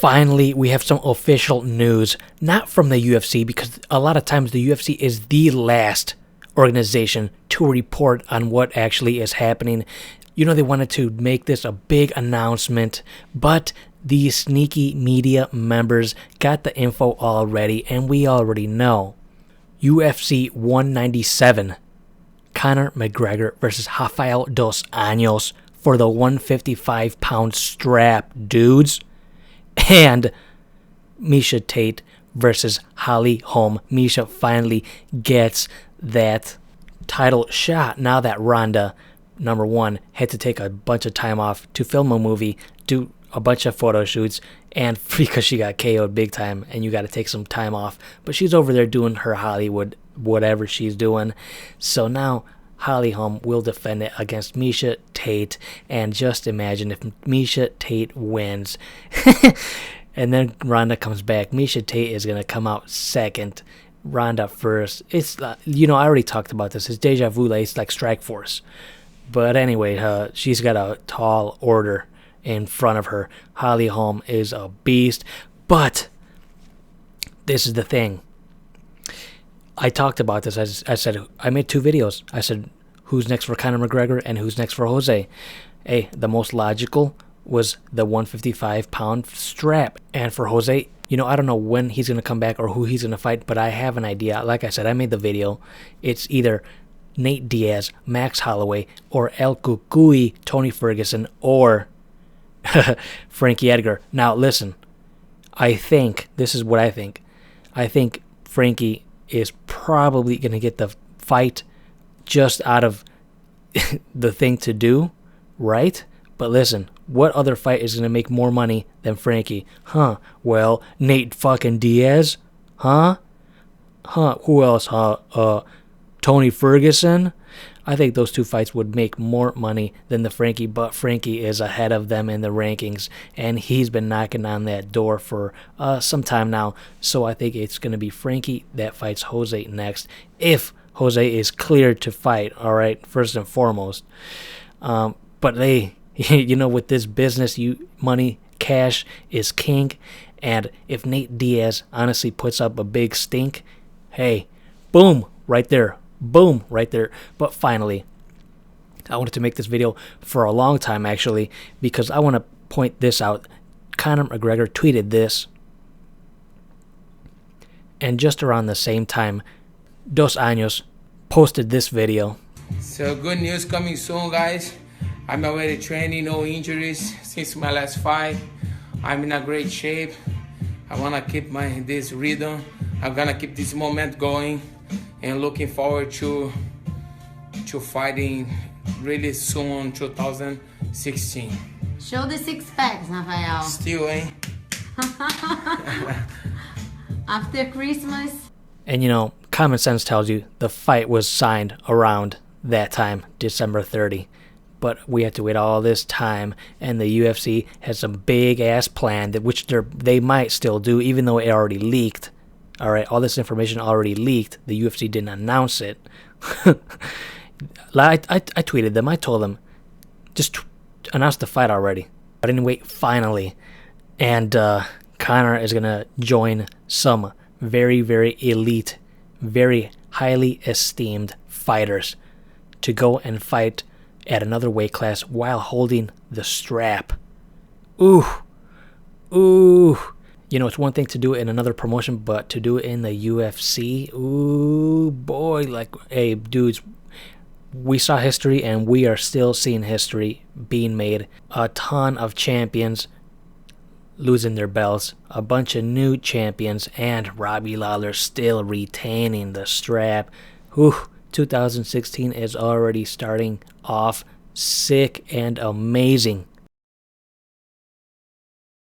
Finally, we have some official news, not from the UFC, because a lot of times the UFC is the last organization to report on what actually is happening. You know, they wanted to make this a big announcement, but these sneaky media members got the info already, and we already know. UFC 197, Conor McGregor versus Rafael dos Anjos for the 155-pound strap, dudes. And Miesha Tate versus Holm. Miesha finally gets that title shot now that Ronda, number one, had to take a bunch of time off to film a movie, do a bunch of photo shoots, and because she got KO'd big time and you got to take some time off. But she's over there doing her Hollywood, whatever she's doing. So now Holm will defend it against Miesha Tate. And just imagine if Miesha Tate wins and then Ronda comes back, Miesha Tate is going to come out second, Ronda first. It's, you know, I already talked about this. It's deja vu, it's like Strike Force. But anyway, she's got a tall order in front of her. Holm is a beast. But this is the thing. I talked about this. I said, I made 2 videos. I said, who's next for Conor McGregor and who's next for Jose? Hey, the most logical was the 155-pound strap. And for Jose, you know, I don't know when he's going to come back or who he's going to fight, but I have an idea. Like I said, I made the video. It's either Nate Diaz, Max Holloway, or El Cucuy, Tony Ferguson, or Frankie Edgar. Now, listen, I think, this is what I think. I think Frankie is probably going to get the fight just out of the thing to do, right? But listen, what other fight is going to make more money than Frankie? Well, Nate fucking Diaz? Who else? Tony Ferguson? I think those 2 fights would make more money than the Frankie, but Frankie is ahead of them in the rankings, and he's been knocking on that door for some time now. So I think it's going to be Frankie that fights Jose next, if Jose is cleared to fight, all right, first and foremost. But they, you know, with this business, money, cash is king, and if Nate Diaz honestly puts up a big stink, hey, boom, right there. Boom, right there. But finally, I wanted to make this video for a long time, actually, because I want to point this out. Conor McGregor tweeted this, and just around the same time, Dos Anjos posted this video. So good news coming soon, guys. I'm already training, no injuries since my last fight. I'm in a great shape. I want to keep this rhythm. I'm going to keep this moment going. And looking forward to fighting really soon, 2016. Show the 6 packs, Rafael. Still, eh? After Christmas. And you know, common sense tells you the fight was signed around that time, December 30. But we have to wait all this time, and the UFC has some big-ass plan, which they might still do, even though it already leaked. All right, all this information already leaked. The UFC didn't announce it. I tweeted them. I told them, just announce the fight already. But anyway, finally. And Conor is going to join some very, very elite, very highly esteemed fighters to go and fight at another weight class while holding the strap. Ooh. You know, it's one thing to do it in another promotion, but to do it in the UFC, ooh, boy. Like, hey, dudes, we saw history, and we are still seeing history being made. A ton of champions losing their belts, a bunch of new champions, and Robbie Lawler still retaining the strap. Whew, 2016 is already starting off sick and amazing.